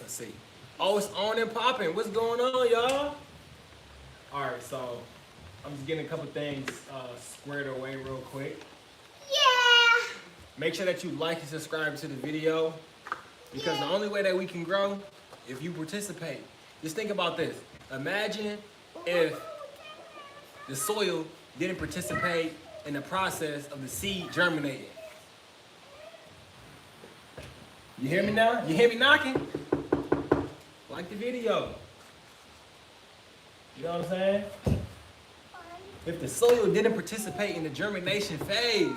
Let's see. Oh, it's on and popping. What's going on, y'all? All right, so I'm just getting a couple things squared away real quick. Yeah. Make sure that you like and subscribe to the video because the only way that we can grow if you participate. Just think about this. Imagine if the soil didn't participate in the process of the seed germinating. You hear me now? You hear me knocking? Like the video. You know what I'm saying? If the soil didn't participate in the germination phase,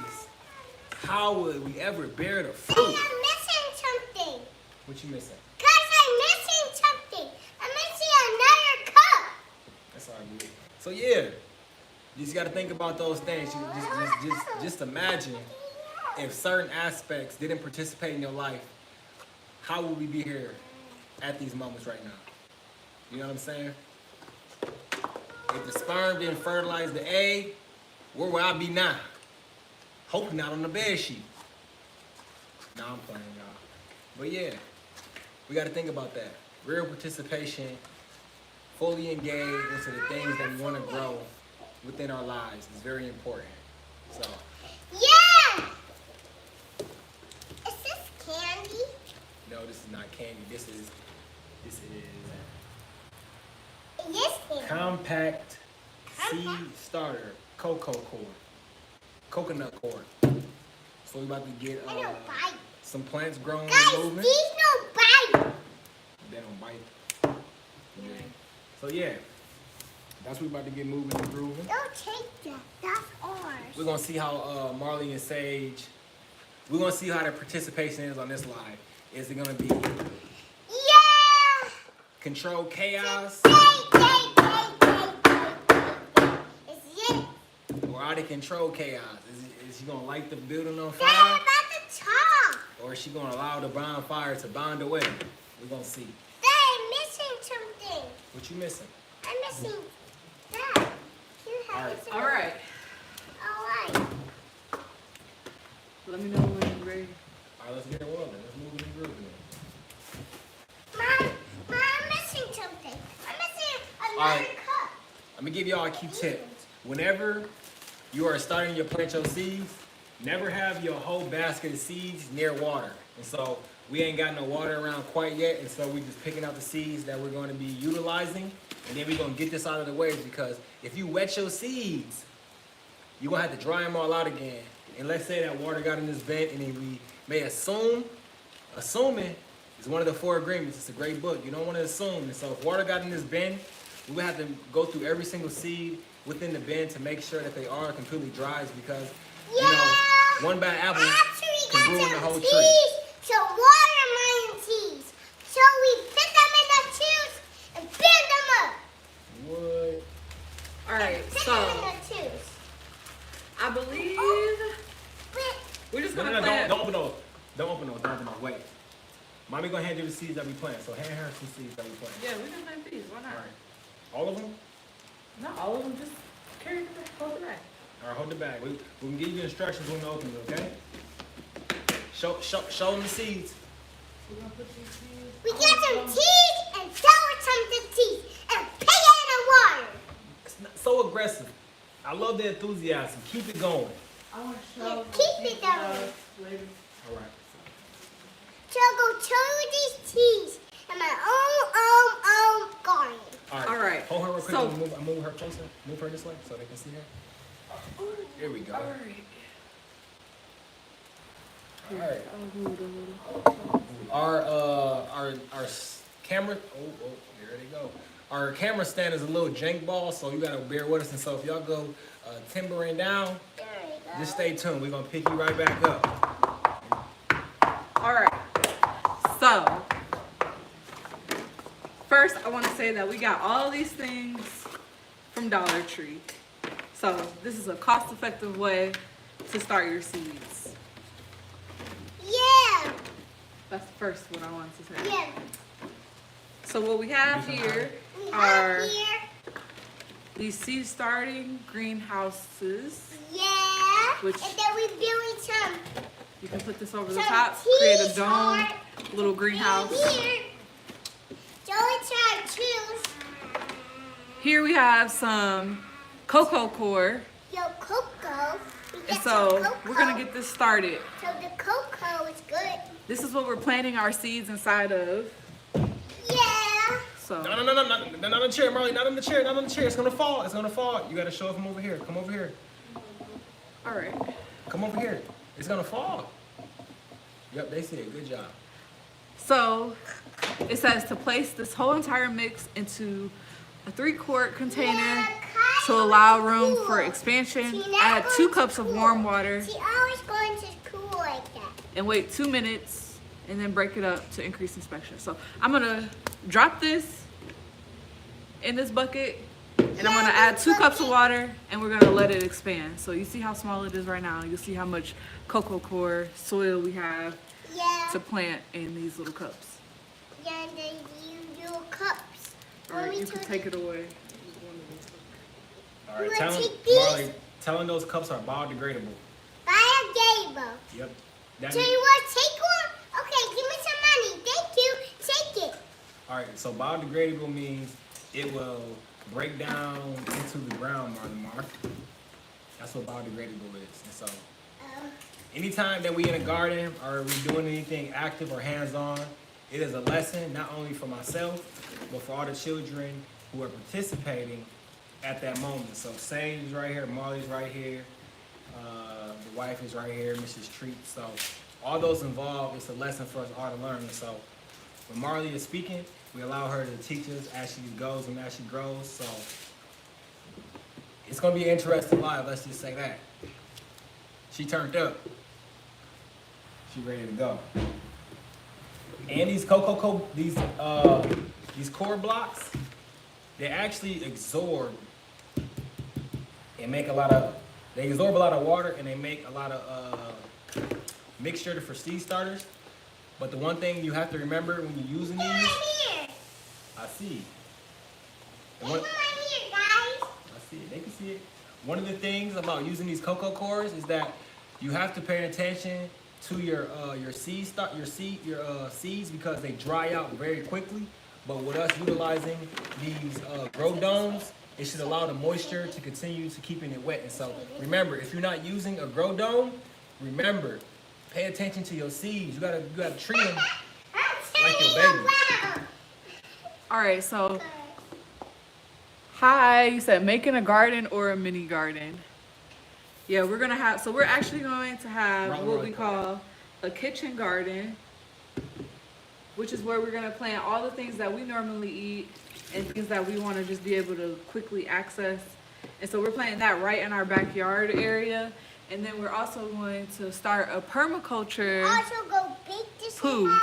how would we ever bear the fruit? I'm missing something. What you missing? Guys, I'm missing something. I'm missing another cup. That's all good. So yeah, you just gotta think about those things. You just imagine if certain aspects didn't participate in your life, how would we be here at these moments right now? You know what I'm saying? If the sperm didn't fertilize the egg, where would I be now? Hopefully not on the bed sheet. Nah, I'm playing, y'all. But yeah, we gotta think about that. Real participation, fully engaged into the things that we wanna grow within our lives is very important. So. Yeah. Is this candy? No, this is not candy. This is It is candy. compact seed starter cocoa cord, coconut cord. So we about to get I don't bite. some plants growing Guys, and moving. these don't bite. They don't bite. Yeah. So yeah, that's what we about to get moving and grooving. Don't take that. That's ours. We're gonna see how Marley and Sage. We're gonna see how their participation is on this live. Is it gonna be Yeah. control chaos, Is it? or out of control chaos? Is she gonna light the building on Dad, fire? I'm about to talk. Or is she gonna allow the bonfire to bond away? We're gonna see. Dad, I'm missing something. What you missing? I'm missing that. You have All right. missing. All right. All right. Let me know when you're ready. All right, let's get it rolling. Let's move it and groove it. Mom, I'm missing something. I'm missing another All right. cup. I'm gonna give y'all a key tip. Whenever you are starting your plant your seeds, never have your whole basket of seeds near water. And so we ain't got no water around quite yet, and so we just picking out the seeds that we're going to be utilizing, and then we're gonna get this out of the way because if you wet your seeds, you're gonna have to dry them all out again. And let's say that water got in this bin, and then we may assuming is one of the 4 agreements. It's a great book. You don't want to assume. And so if water got in this bin, we would have to go through every single seed within the bin to make sure that they are completely dry because, you know, one bad apple Actually, can got ruin the some whole teas, tree. some watermelon teas. So we put them in the tubes and bend them up. What? All right. Put So them in the tubes. I believe But we're just No, gonna no, plant. don't open those. Don't open those. Don't open those. Wait. Mommy gonna hand you the seeds that we plant. So hand her some seeds that we plant. Yeah, we can plant these. Why All not? right. All of them? Not all of them. Just carry it back. Hold it back. All right, hold the bag. We can give you instructions when to open it, okay? Show them the seeds. We're gonna put these seeds. we got some teas and throw some to teas and put it in the water. It's not so aggressive. I love the enthusiasm. Keep it going. I want to Yeah, show. keep it going. Later. All right. So I'll go chew these teas in my own garden. All right. Hold her real quick. So- I'm move her closer. Move her this way so they can see her. Here we go. All right. All right. I'll move it a little. Our camera. Oh, there they go. Our camera stand is a little jank ball, so you gotta bear with us. And so if y'all go timbering down, There we go. just stay tuned. We're gonna pick you right back up. All right. So, first, I want to say that we got all these things from Dollar Tree. So, this is a cost-effective way to start your seeds. Yeah. That's the first one I wanted to say. Yeah. So, what we have here We are have here. these seed starting greenhouses. Yeah. Which- And then we build some. You can put this over the Some top, create a teas dome, are little greenhouse. Here. Here we have some cocoa core. Yo, cocoa. We And get so some cocoa. we're gonna get this started. So the cocoa is good. This is what we're planting our seeds inside of. Yeah. So No, not on the chair, Marley. Not on the chair. Not on the chair. It's gonna fall. It's gonna fall. You gotta show it from over here. Come over here. all right. Come over here. It's gonna fall. Yep, they see it. Good job. So it says to place this whole entire mix into a 3-quart container to allow room for expansion. Add 2 cups of warm water She always going to school like that. and wait 2 minutes and then break it up to increase inspection. So I'm gonna drop this in this bucket and I'm gonna add 2 cups of water and we're gonna let it expand. So you see how small it is right now. You'll see how much cocoa core soil we have Yeah. to plant in these little cups. Yeah, and then you do cups. All right, you can take it away. All right, You tell wanna them, take these? Marley. Tell them those cups are biodegradable. Biodegradable. Yep. That So mean- you want to take one? Okay, give me some money. Thank you. Take it. All right, so biodegradable means it will break down into the ground, Mark. That's what biodegradable is. And so anytime that we in a garden or we doing anything active or hands-on, it is a lesson not only for myself, but for all the children who are participating at that moment. So Sage's right here, Marley's right here, the wife is right here, Mrs. Treat. So all those involved, it's a lesson for us all to learn. And so when Marley is speaking, we allow her to teach us as she goes and as she grows. So it's gonna be an interesting live, let's just say that. She turned up. She ready to go. And these these core blocks, they actually absorb and make they absorb a lot of water and they make a lot of mixture for seed starters. But the one thing you have to remember when you're using Come these, on here. I see. The Come one- on here, guys. I see it. They can see it. One of the things about using these cocoa cores is that you have to pay attention to your seeds because they dry out very quickly. But with us utilizing these grow domes, it should allow the moisture to continue to keeping it wet. And so remember, if you're not using a grow dome, remember, pay attention to your seeds. You gotta treat them I'm like your turning baby. around. All right, so hi, you said making a garden or a mini garden. Yeah, we're actually going to have Wrong what word. we call a kitchen garden, which is where we're gonna plant all the things that we normally eat and things that we wanna just be able to quickly access. And so we're planting that right in our backyard area. And then we're also going to start a permaculture. Also go bake this Pooh. half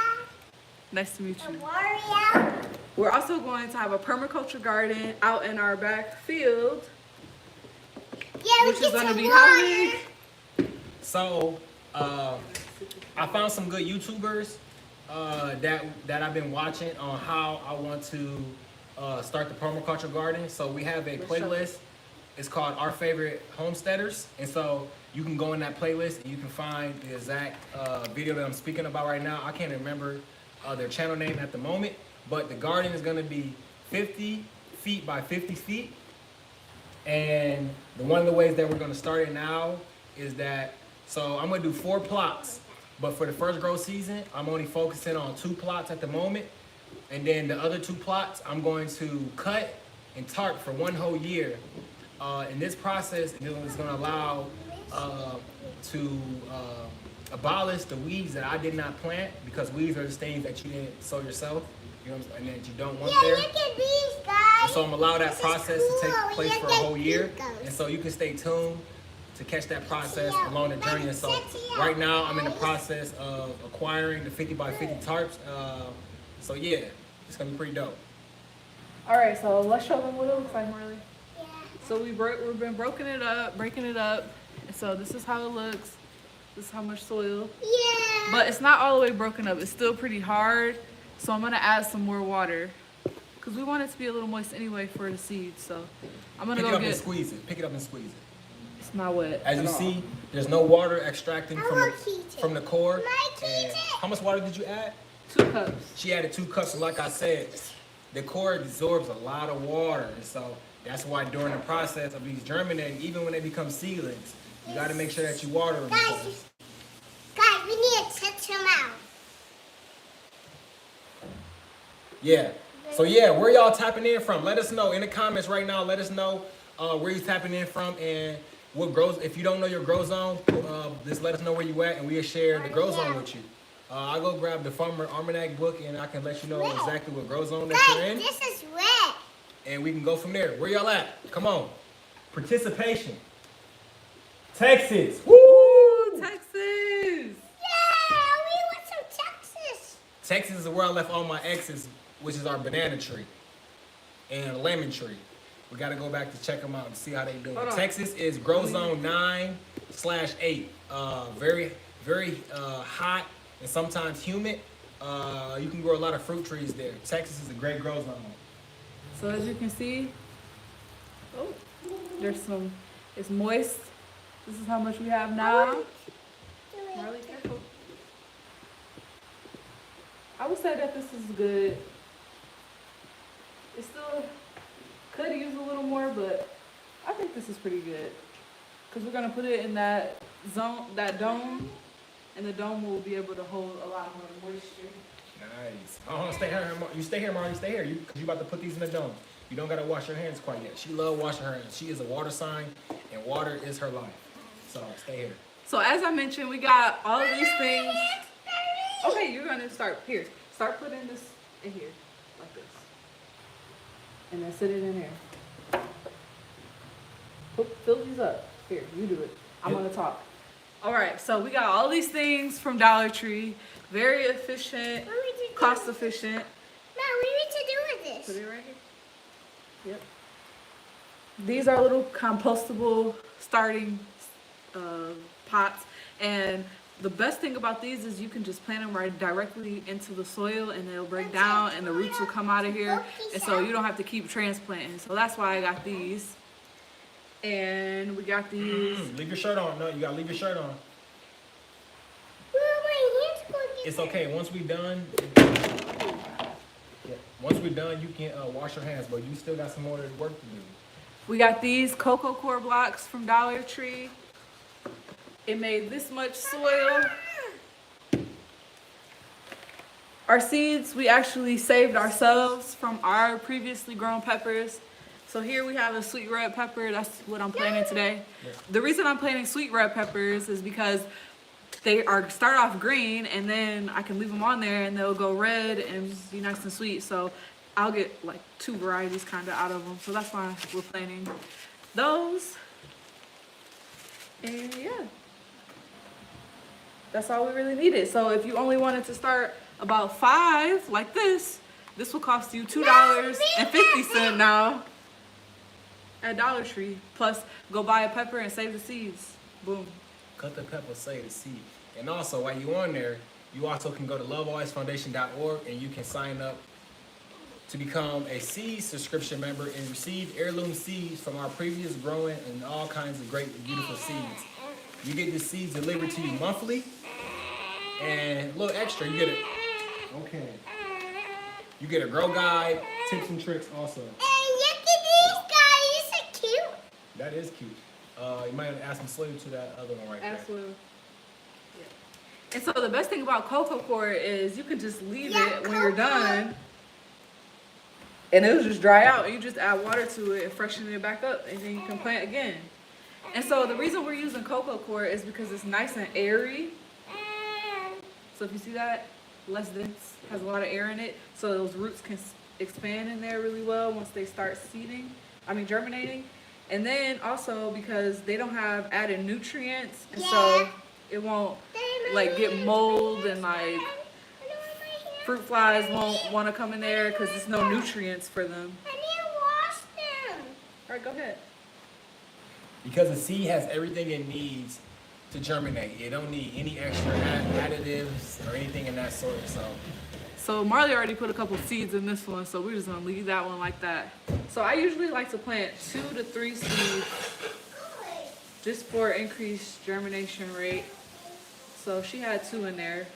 Nice to meet and you. Wario. We're also going to have a permaculture garden out in our back field, Yeah, we which is get going to some be water. how big? So I found some good YouTubers that I've been watching on how I want to start the permaculture garden. So we have a playlist. It's called Our Favorite Homesteaders. And so you can go in that playlist and you can find the exact video that I'm speaking about right now. I can't remember their channel name at the moment, but the garden is gonna be 50 feet by 50 feet. And one of the ways that we're gonna start it now is that, so I'm gonna do 4 plots, but for the first grow season, I'm only focusing on 2 plots at the moment. And then the other 2 plots, I'm going to cut and tarp for 1 whole year. In this process, it's gonna allow to abolish the weeds that I did not plant, because weeds are just things that you didn't sow yourself, you know, and that you don't want Yeah, there. look at these guys. So I'm gonna allow that This is process to take cool. place Look for a at whole year, Pico's. and so you can stay tuned to catch that process Yeah, along the let journey. it And so set you up, right now I'm in the guys. process of acquiring the 50 by 50 tarps. So yeah, it's gonna be pretty dope. All right, so let's show them what it looks like, Marley. Yeah. So we've been breaking it up, and so this is how it looks. This is how much soil, Yeah. but it's not all the way broken up. It's still pretty hard, so I'm gonna add some more water because we want it to be a little moist anyway for the seeds. So I'm gonna Pick it go up and get. squeeze it. Pick it up and squeeze it. It's not wet. As at you all. see, there's no water extracting I from want Keaton. from the core. My And Keaton. how much water did you add? 2 cups. She added 2 cups, and like I said, the core absorbs a lot of water, and so that's why during the process of these germinating, even when they become seedlings, you got to make sure that you water them. Guys, we need to touch them out. Yeah. So yeah, where y'all tapping in from? Let us know in the comments right now. Let us know where you tapping in from and what grows. If you don't know your grow zone, just let us know where you at, and we'll share the grow zone with you. I'll go grab the Farmer Almanac book, and I can let you know exactly what grow zone that you're in, Guys, this is red. and we can go from there. Where y'all at? Come on. Participation. Texas. Woo! Texas. Yeah, we want some Texas. Texas is where I left all my exes, which is our banana tree and lemon tree. We got to go back to check them out and see how they doing. Hold on. Texas is grow zone 9/8. Very, very hot and sometimes humid. You can grow a lot of fruit trees there. Texas is a great grow zone. So as you can see, oh, there's some, it's moist. This is how much we have now. Marley, careful. I would say that this is good. It still could use a little more, but I think this is pretty good. Because we're going to put it in that zone, that dome, and the dome will be able to hold a lot more moisture. Nice. Oh, stay here. You stay here, Marley. Stay here. Because you about to put these in the dome. You don't got to wash your hands quite yet. She love washing her hands. She is a water sign, and water is her life. So stay here. So as I mentioned, we got all of these things. Okay, you're going to start here. Start putting this in here, like this. And then sit it in here. Fill these up. Here, you do it. I'm Yep. going to talk. All right, so we got all these things from Dollar Tree. Very efficient, cost efficient. No, we need to do with Put this. it right here. Yep. These are little compostable starting pots, and the best thing about these is you can just plant them right directly into the soil, and they'll break down, and the roots will come out of here, and so you don't have to keep transplanting. So that's why I got these, and we got these. Leave your shirt on. No, you got to leave your shirt on. Where are my hands going? It's okay. Once we're done, you can wash your hands, but you still got some more work to do. We got these cocoa core blocks from Dollar Tree. It made this much soil. Our seeds, we actually saved ourselves from our previously grown peppers. So here we have a sweet red pepper. That's what I'm planting today. Yeah. The reason I'm planting sweet red peppers is because they are start off green, and then I can leave them on there and they'll go red and be nice and sweet. So I'll get like 2 varieties kind of out of them. So that's why we're planting those. And yeah, that's all we really needed. So if you only wanted to start about 5 like this will cost you $2.50 now at Dollar Tree. Plus, go buy a pepper and save the seeds. Boom. Cut the pepper, save the seed. And also, while you're on there, you also can go to lovealwaysfoundation.org and you can sign up to become a seed subscription member and receive heirloom seeds from our previous growing and all kinds of great, beautiful seeds. You get the seeds delivered to you monthly, and a little extra, you get it. Okay. You get a grow guide, tips and tricks also. And look at these guys. These are cute. That is cute. You might have to add some slave to that other one right there. Absolutely. Yeah. And so the best thing about cocoa core is you can just leave Yeah, it when you're cocoa. done, and it'll just dry out. You just add water to it and freshen it back up, and then you can plant again. And so the reason we're using cocoa core is because it's nice and airy. So if you see that, less dense, has a lot of air in it, so those roots can expand in there really well once they start germinating. And then also because they don't have added nutrients, and so it won't like get mold, and like fruit flies won't want to come in there because there's no nutrients for them. I need to wash them. All right, go ahead. Because the seed has everything it needs to germinate. It don't need any extra additives or anything in that sort. So Marley already put a couple seeds in this one, so we're just gonna leave that one like that. So I usually like to plant 2 to 3 seeds just for increased germination rate. So she had 2 in there.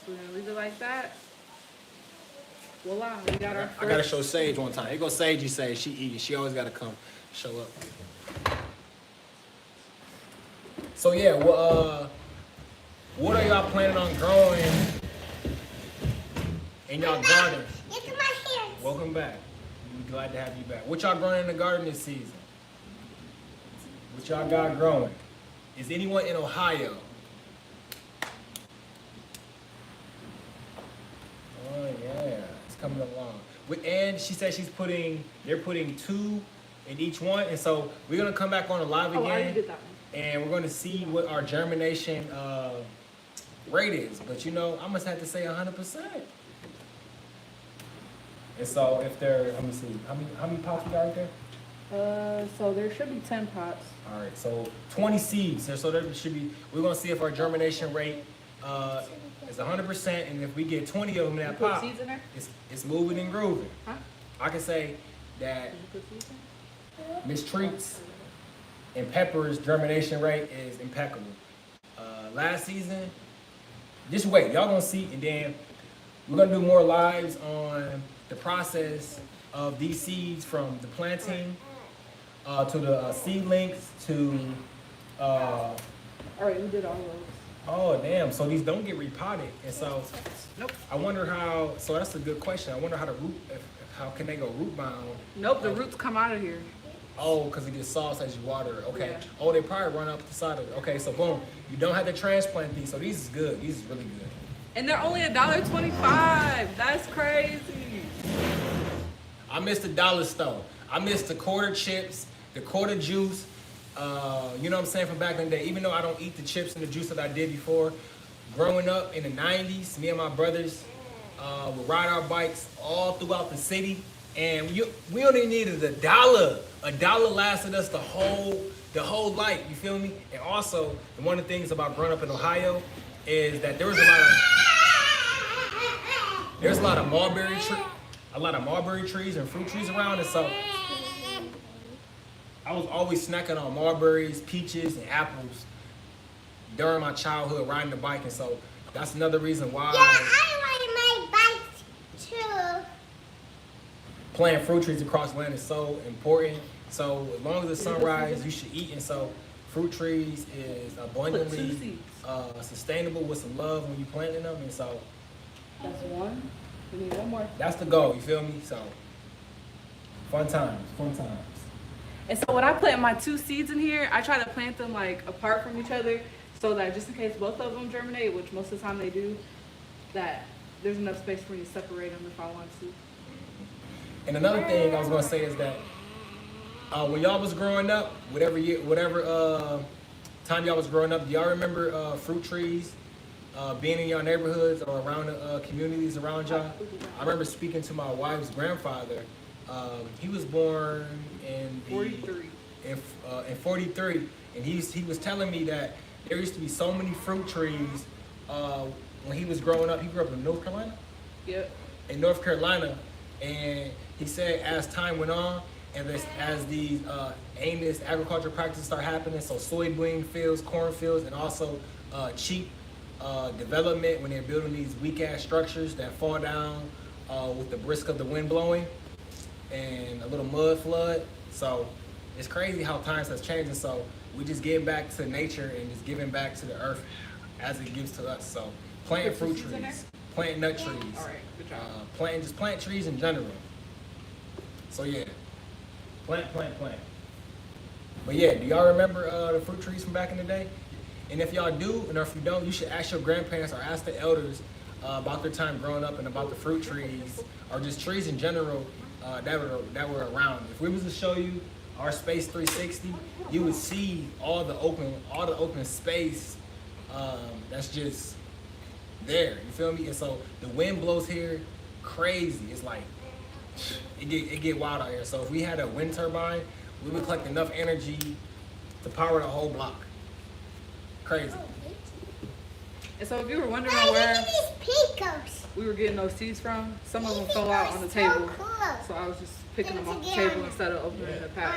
So we're gonna leave it like that. voila, we got our I gotta first. show Sage one time. Here goes Sage, you say she eating. She always gotta come show up. So yeah, well, what are y'all planning on growing in y'all garden? Look at my hands. Welcome back. We're glad to have you back. What y'all growing in the garden this season? What y'all got growing? Is anyone in Ohio? Oh yeah, it's coming along. And she said they're putting 2 in each one, and so we're gonna come back on the live Oh, I already again, did that one. and we're gonna see what our germination rate is. But you know, I must have to say 100%. And so if they're, let me see, how many pots we got right there? So there should be 10 pots. All right, so 20 seeds. So there should be. We're gonna see if our germination rate is 100%, and if we get 20 of them in You that put pot, seeds in there? it's moving and grooving. Huh? I can say that Did you put seeds in? Miss Treats and Pepper's germination rate is impeccable. Last season, just wait, y'all gonna see, and then we're gonna do more lives on the process of these seeds from the planting to the seedlings to All right, we did all those. oh damn, so these don't get repotted, and so Nope. I wonder how. So that's a good question. I wonder how the root, how can they go root bound? Nope, the roots come out of here. Oh, because it gets soft as you water it. Okay. Yeah. Oh, they probably run up the side of it. Okay, so boom, you don't have to transplant these. So these is good. These is really good. And they're only $1.25. That's crazy. I miss the dollar store. I miss the quarter chips, the quarter juice. You know what I'm saying, from back in the day. Even though I don't eat the chips and the juice that I did before, growing up in the 90s, me and my brothers would ride our bikes all throughout the city, and we only needed a dollar. A dollar lasted us the whole life. You feel me? And also, one of the things about growing up in Ohio is that there's a lot of mulberry trees and fruit trees around, and so I was always snacking on mulberries, peaches, and apples during my childhood riding the bike, and so that's another reason why Yeah, I ride my bike too. planting fruit trees across the land is so important. So as long as the sunrise, you should eat, and so fruit trees is Put 2 abundantly seeds. sustainable with some love when you planting them, and so That's one. We need one more. that's the goal. You feel me? So fun times. And so when I plant my 2 seeds in here, I try to plant them like apart from each other so that just in case both of them germinate, which most of the time they do, that there's enough space for me to separate them if I want to. And another thing I was gonna say is that when y'all was growing up, whatever time y'all was growing up, do y'all remember fruit trees being in your neighborhoods or around the communities around y'all? I remember speaking to my wife's grandfather. He was born in 43. In 43, and he was telling me that there used to be so many fruit trees when he was growing up. He grew up in North Carolina. Yep. In North Carolina, and he said as time went on, and as these aimless agricultural practices start happening, so soybean fields, corn fields, and also cheap development when they're building these weak ass structures that fall down with the brisk of the wind blowing and a little mud flood. So it's crazy how times has changed, and so we just give back to nature and just giving back to the earth as it gives to us. So planting Put fruit seeds in there? trees, planting nut trees, All right, good job. plant trees in general. So yeah, plant. But yeah, do y'all remember the fruit trees from back in the day? And if y'all do, and if you don't, you should ask your grandparents or ask the elders about their time growing up and about the fruit trees or just trees in general that were around. If we was to show you our Space 360, you would see all the open space that's just there. You feel me? And so the wind blows here crazy. It's like it get wild out here. So if we had a wind turbine, we would collect enough energy to power the whole block. Crazy. And so if you were wondering Hey, look where at these pickles. we were getting those seeds from, some of them fell out on the So table. cool. So I was just picking them off the Together. table instead of opening the On pack.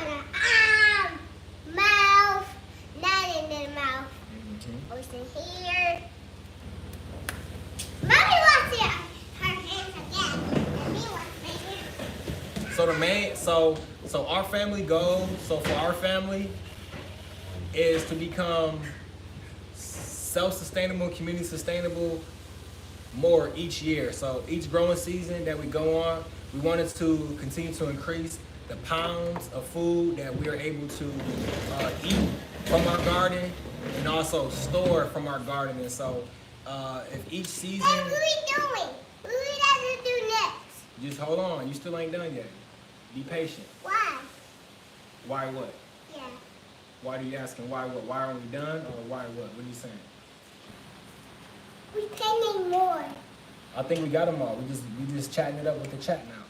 an mouth, not in the mouth. Mm-hmm. Ocean here. Mommy wants it. Her hands again. And me So the main, so our family goal, so for our family, is to become self-sustainable, community sustainable more each year. So each growing season that we go on, we wanted to continue to increase the pounds of food that we are able to eat from our garden and also store from our garden. And so if each season, Hey, what are we doing? What are we gonna do next? just hold on, you still ain't done yet. Be patient. Why? Why what? Yeah. Why are you asking why what? Why aren't we done or why what? What are you saying? We painting more. I think we got them all. We just chatting it up with the chat now.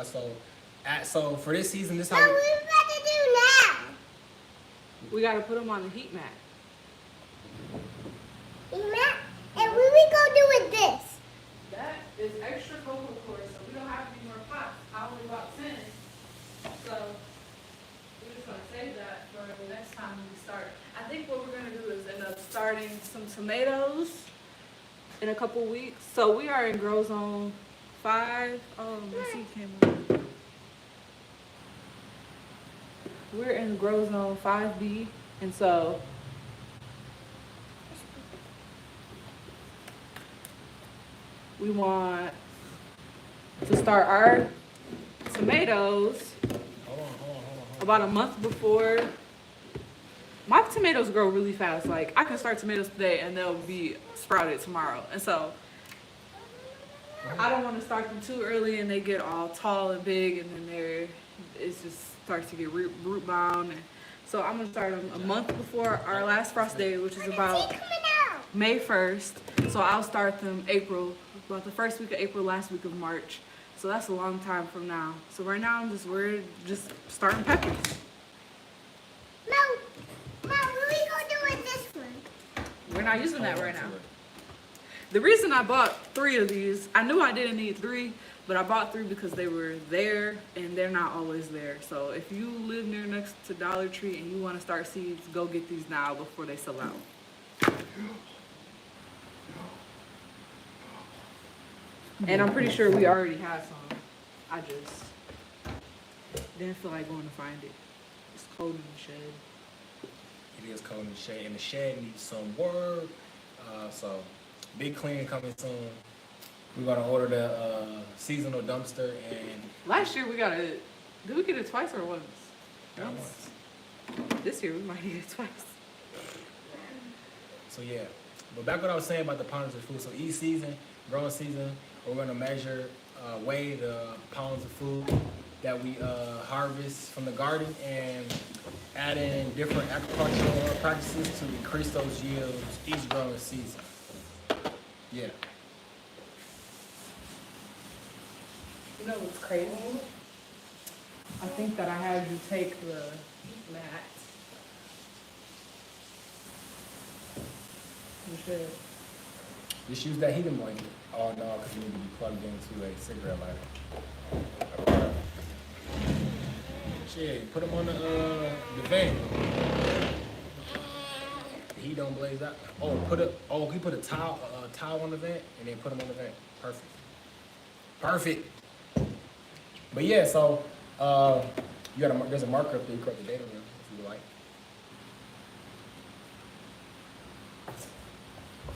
So for this season, this What how are we about to do now? We gotta put them on the heat mat. Matt, and what we gonna do with this? That is extra cocoa core, so we don't have any more pots. I only bought 10. So we're just gonna save that for the next time we start. I think what we're gonna do is end up starting some tomatoes in a couple weeks. So we are in grow zone 5. Oh, my seed came on. We're in grow zone 5B, and so we want to start our tomatoes hold on. about a month before. My tomatoes grow really fast. Like, I can start tomatoes today and they'll be sprouted tomorrow. And so I don't want to start them too early and they get all tall and big and then it just starts to get root bound. And so I'm gonna start them a month before our last frost day, which is about Coming out. May 1st. So I'll start them about the first week of April, last week of March. So that's a long time from now. So right now we're just starting peppers. What are we gonna do with this one? We're not using that right now. The reason I bought 3 of these, I knew I didn't need 3, but I bought 3 because they were there and they're not always there. So if you live near next to Dollar Tree and you want to start seeds, go get these now before they sell out. And I'm pretty sure we already have some. I just didn't feel like going to find it. It's cold in the shed. It is cold in the shed, and the shed needs some work. So big clean coming soon. We're gonna order the seasonal dumpster and Last year we got it. Did we get it twice or once? once. This year we might get it twice. So yeah, but back what I was saying about the pounds of food. So each season, growing season, we're gonna measure, weigh the pounds of food that we harvest from the garden and add in different agricultural practices to increase those yields each growing season. Yeah. You know what's crazy? I think that I had you take the mat. You should. Just use that heating blanket. Oh no, because you need to be plugged into a cigarette lighter. Shit, put them on the vent. The heat don't blaze out. He put a towel on the vent and then put them on the vent. Perfect. Perfect. But yeah, so there's a marker up there you correct the date on if you would like.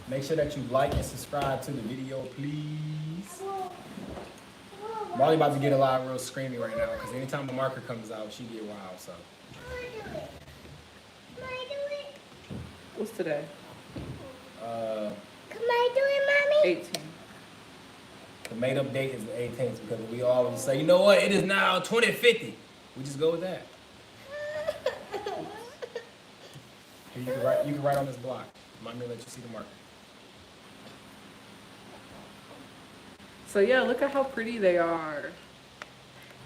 Make sure that you like and subscribe to the video, please. Molly about to get a lot of real screaming right now because anytime a marker comes out, she get wild. So Can I do it? What's today? Can I do it, Mommy? 18. the made up date is the 18th because we always say, you know what, it is now 2050. We just go with that. Here, you can write on this block. Mommy let you see the marker. So yeah, look at how pretty they are.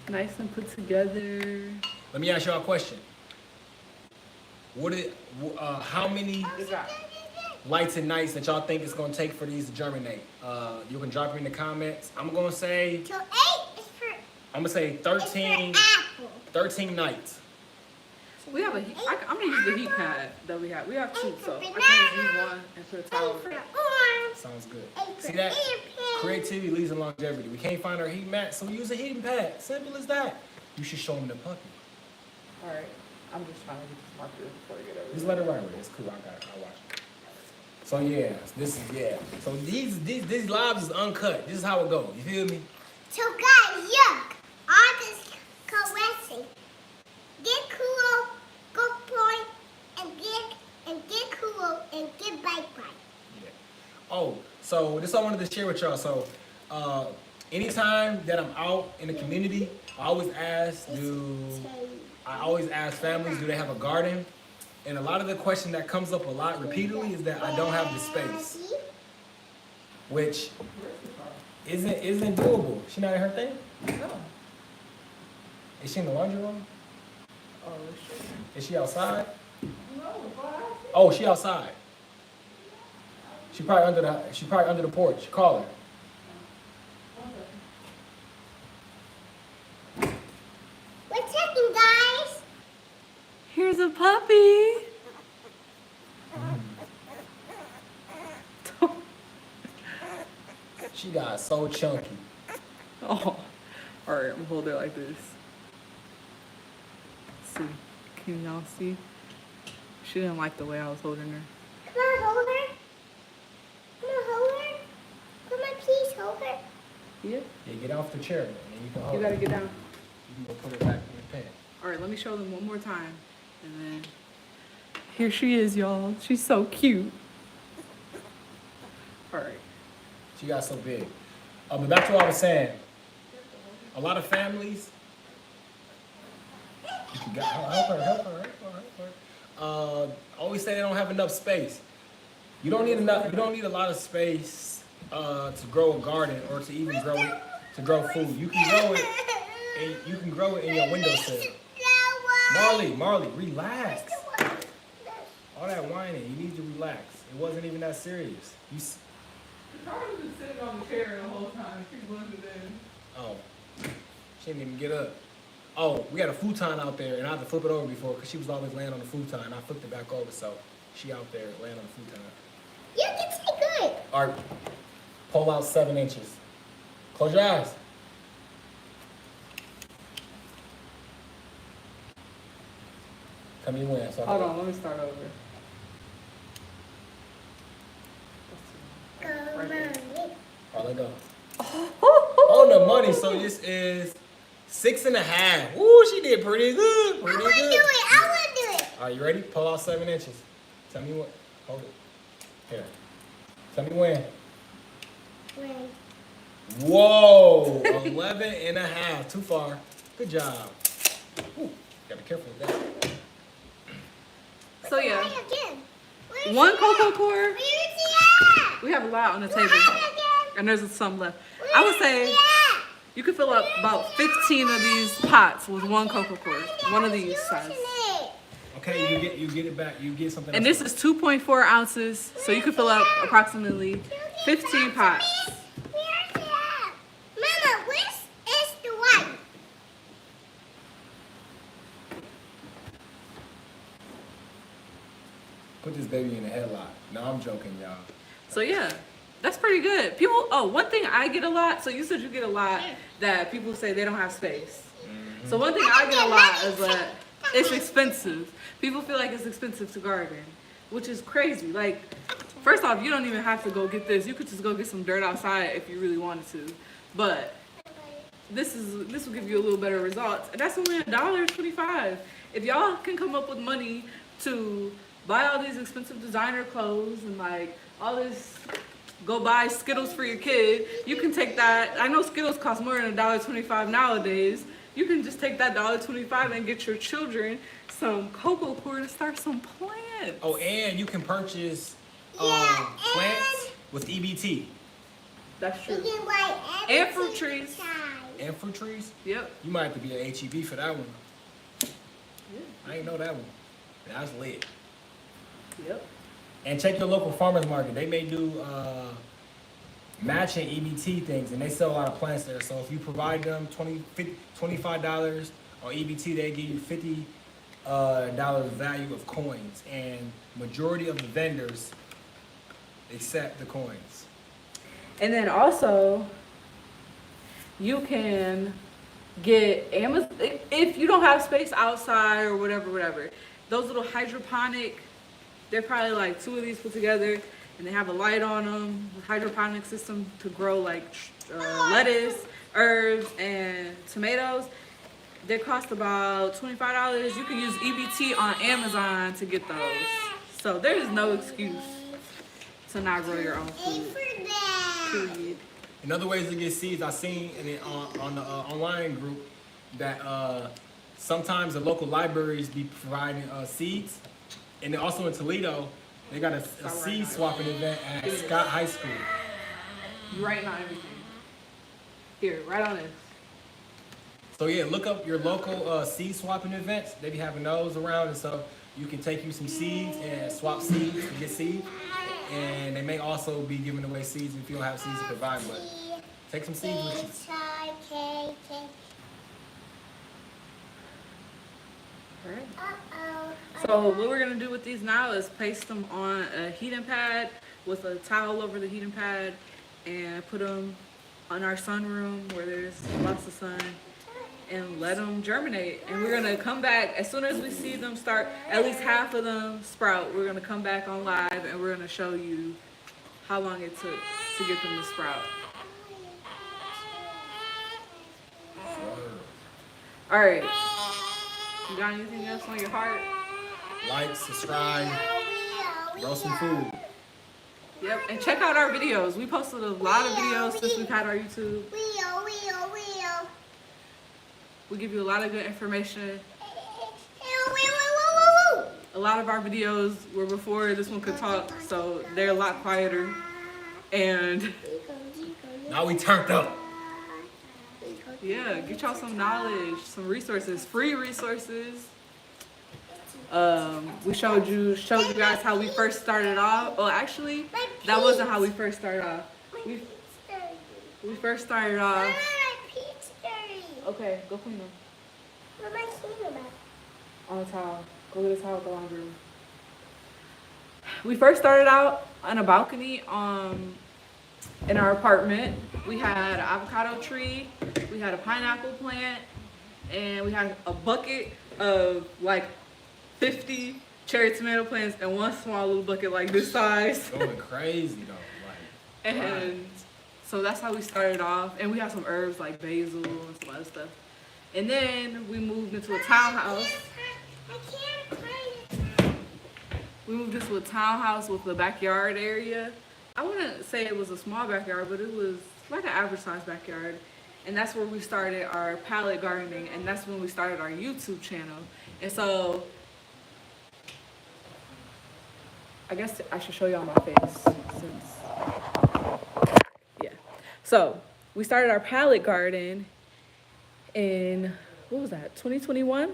Nice and put together. Let me ask y'all a question. How many lights and nights that y'all think it's gonna take for these to germinate? You can drop it in the comments. I'm gonna say So 8 is for, 13, apple. 13 nights. We have I'm gonna use the heat pad that we have. We have 2, so I can just use one and put a towel For over the it. arms. Sounds good. And See that? airplane. Creativity leads to longevity. We can't find our heat mat, so we use a heating pad. Simple as that. You should show them the puppy. All right. I'm just trying to get this marker before I get over. Just let it run with it. It's cool. I'll watch it. So yeah, this is So these lives is uncut. This is how it goes. You feel me? So guys, yuck. All this caressing. Get cool, go point, and get cool, and get bike. Yeah. Oh, so this I wanted to share with y'all. So anytime that I'm out in the community, I always ask families, do they have a garden? And a lot of the question that comes up a lot repeatedly is that I don't have the space, which isn't doable. She not in her thing? No. Is she in the laundry room? Oh, shit. Is she outside? No, why? Oh, she outside. She probably under the porch. Call her. We're checking, guys. Here's a puppy. She got so chunky. Oh, all right. I'm gonna hold it like this. Let's see, can y'all see? She didn't like the way I was holding her. Come on, hold her. Come on, hold her. Come on, please hold her. Yeah. Yeah, get off the chair, and then you can hold You her. gotta get down. You can go put it back in your pen. All right, let me show them one more time, and then here she is, y'all. She's so cute. All right. She got so big. But back to what I was saying. A lot of families. Help her. Always say they don't have enough space. You don't need enough. You don't need a lot of space to grow a garden or to even grow food. You can grow it. And you can grow it in your windowsill. Marley, relax. All that whining, you need to relax. It wasn't even that serious. Carter's been sitting on the chair the whole time. She's blended in. Oh, she didn't even get up. Oh, we had a futon out there, and I had to flip it over before because she was always laying on the futon. I flipped it back over, so she out there laying on the futon. You can take it. All right, pull out 7 inches. Close your eyes. Tell me when. So Hold on, let me start over. Go, Mommy. All right, go. On the money, so this is 6.5. Ooh, she did pretty good. I want to do it. All right, you ready? Pull out 7 inches. Tell me what. Hold it. Here. Tell me when. When? Whoa, 11.5. Too far. Good job. Ooh, gotta be careful with that. So yeah, Try again. Where's one the cocoa at? core. Where's the at? We have a lot on the table, Try again. and there's some left. I would say Where's the at? you could fill up about 15 of these pots with one cocoa core, one of these size. Okay, you get it back. You get something. And else. this is 2.4 ounces, so you could fill up approximately 15 pots. Where's the at? Mama, where's is the one? Put this baby in a headlock. No, I'm joking, y'all. So yeah, that's pretty good. People, oh, one thing I get a lot, so you said you get a lot that people say they don't have space. So one thing I get a lot is that it's expensive. People feel like it's expensive to garden, which is crazy. Like, first off, you don't even have to go get this. You could just go get some dirt outside if you really wanted to. But this will give you a little better results. And that's only $1.25. If y'all can come up with money to buy all these expensive designer clothes and like all this, go buy Skittles for your kid, you can take that. I know Skittles cost more than $1.25 nowadays. You can just take that $1.25 and get your children some cocoa core to start some plants. Oh, and you can purchase Yeah, plants with EBT That's You true. can buy And everything fruit trees. inside. and fruit trees. Yep. You might have to be an HEB for that one. I ain't know that one. That's lit. Yep. And check your local farmers market. They may do matching EBT things, and they sell a lot of plants there. So if you provide them $25 on EBT, they give you $50 value of coins. And majority of the vendors accept the coins. And then also, you can get Amazon if you don't have space outside or whatever. Those little hydroponic, they're probably like 2 of these put together, and they have a light on them. Hydroponic system to grow like lettuce, herbs, and tomatoes. They cost about $25. You can use EBT on Amazon to get those. So there's no excuse to not grow your own food. Period. And other ways to get seeds, I've seen on the online group that sometimes the local libraries be providing seeds. And then also in Toledo, they got a seed swapping event at Scott High School. You writing on everything. Here, write on this. So yeah, look up your local seed swapping events. They be having those around, and so you can take you some seeds and swap seeds to get seeds. And they may also be giving away seeds if you don't have seeds to provide, but take some seeds with you. Alright. So what we're gonna do with these now is paste them on a heating pad with a towel over the heating pad and put them on our sunroom where there's lots of sun and let them germinate. And we're gonna come back as soon as we see them start, at least half of them sprout. We're gonna come back on live and we're gonna show you how long it took to get them to sprout. All right. You got anything else on your heart? Like, subscribe, grow some food. Yep, and check out our videos. We posted a lot of videos since we've had our YouTube. We give you a lot of good information. A lot of our videos were before this one could talk, so they're a lot quieter. And Now we turned up. yeah, get y'all some knowledge, some resources, free resources. We showed you guys how we first started off. Well, actually, that wasn't how we first started off. We first started off. Okay, go clean them. What am I cleaning about? On a towel. Go get a towel, go laundry room. We first started out on a balcony in our apartment. We had an avocado tree, we had a pineapple plant, and we had a bucket of like 50 cherry tomato plants and one small little bucket like this size. Going crazy though. Like, And so that's how we started off. And we had some herbs like basil and some other stuff. And then we moved into a townhouse. I can't find it. We moved into a townhouse with a backyard area. I wouldn't say it was a small backyard, but it was like an average sized backyard. And that's where we started our palette gardening, and that's when we started our YouTube channel. And so I guess I should show y'all my face since, yeah. So we started our palette garden in, what was that, 2021?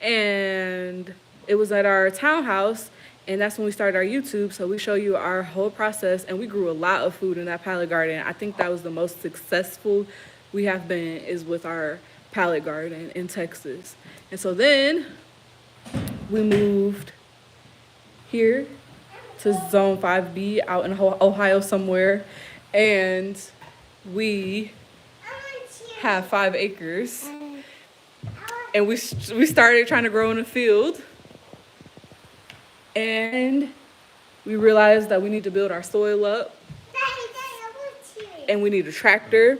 And it was at our townhouse, and that's when we started our YouTube. So we show you our whole process, and we grew a lot of food in that palette garden. I think that was the most successful we have been, is with our palette garden in Texas. And so then we moved here to Zone 5B out in Ohio somewhere, and we have 5 acres, and we started trying to grow in a field, and we realized that we need to build our soil up, and we need a tractor,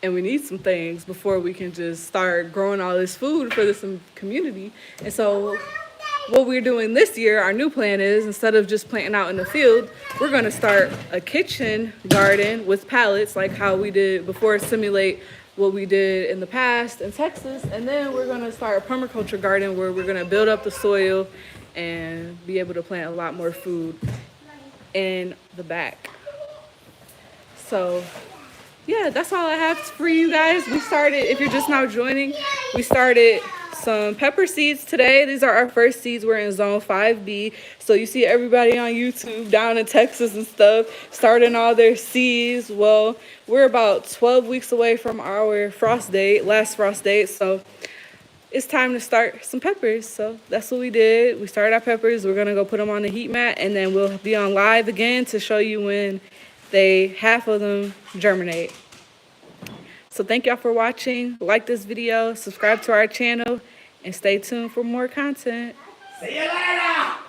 and we need some things before we can just start growing all this food for this community. And so what we're doing this year, our new plan is, instead of just planting out in the field, we're gonna start a kitchen garden with pallets like how we did before, simulate what we did in the past in Texas. And then we're gonna start a permaculture garden where we're gonna build up the soil and be able to plant a lot more food in the back. So yeah, that's all I have for you guys. We started, if you're just now joining, we started some pepper seeds today. These are our first seeds. We're in Zone 5B. So you see everybody on YouTube down in Texas and stuff starting all their seeds. Well, we're about 12 weeks away from our frost date, last frost date. So it's time to start some peppers. So that's what we did. We started our peppers. We're going to go put them on the heat mat, and then we'll be on live again to show you when half of them germinate. So thank y'all for watching. Like this video, subscribe to our channel, and stay tuned for more content. See you later.